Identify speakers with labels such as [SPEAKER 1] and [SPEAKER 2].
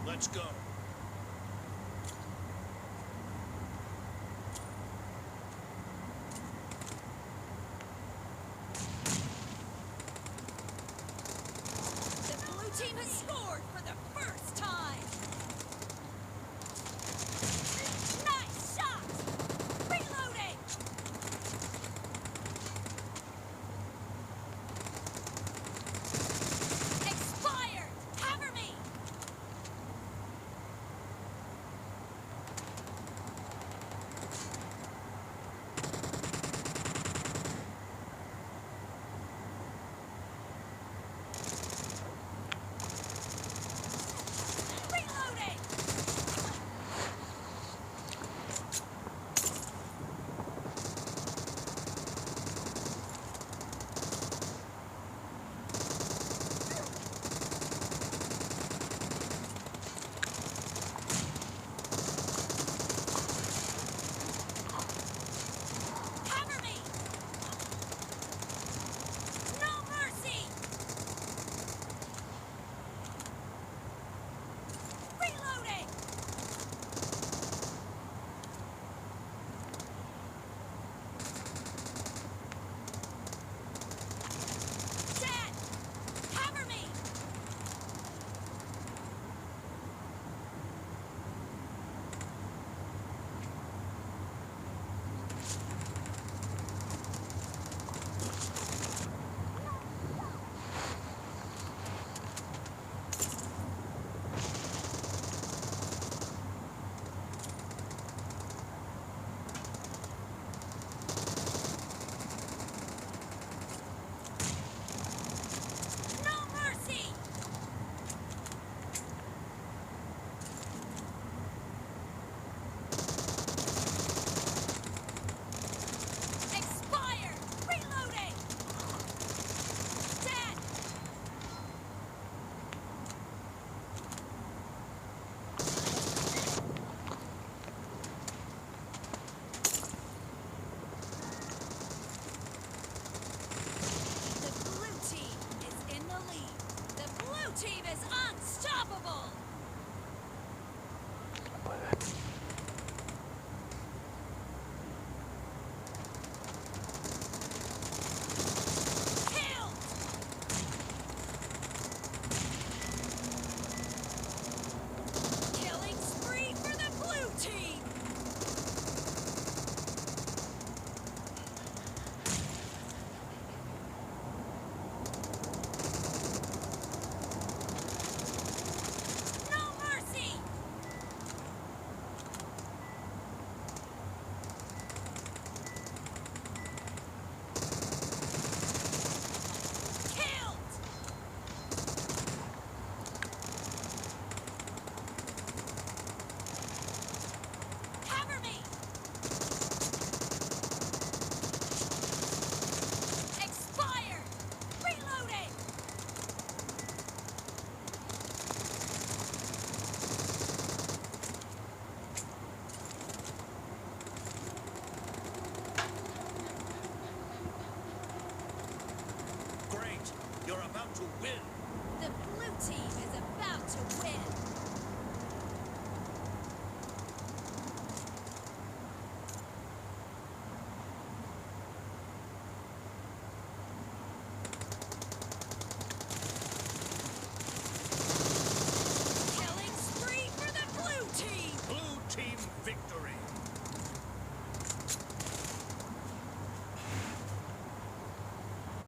[SPEAKER 1] Let's go.
[SPEAKER 2] The blue team has scored for the first time! Nice shot! Reloading! Expired! Cover me! Reloading! Cover me! No mercy! Reloading! Dead! Cover me! No mercy! Expired! Reloading! Dead! The blue team is in the lead. The blue team is unstoppable! Killed! Killing spree for the blue team! No mercy! Killed! Cover me! Expired! Reloading!
[SPEAKER 1] Great. You're about to win.
[SPEAKER 2] The blue team is about to win! Killing spree for the blue team!
[SPEAKER 1] Blue team victory.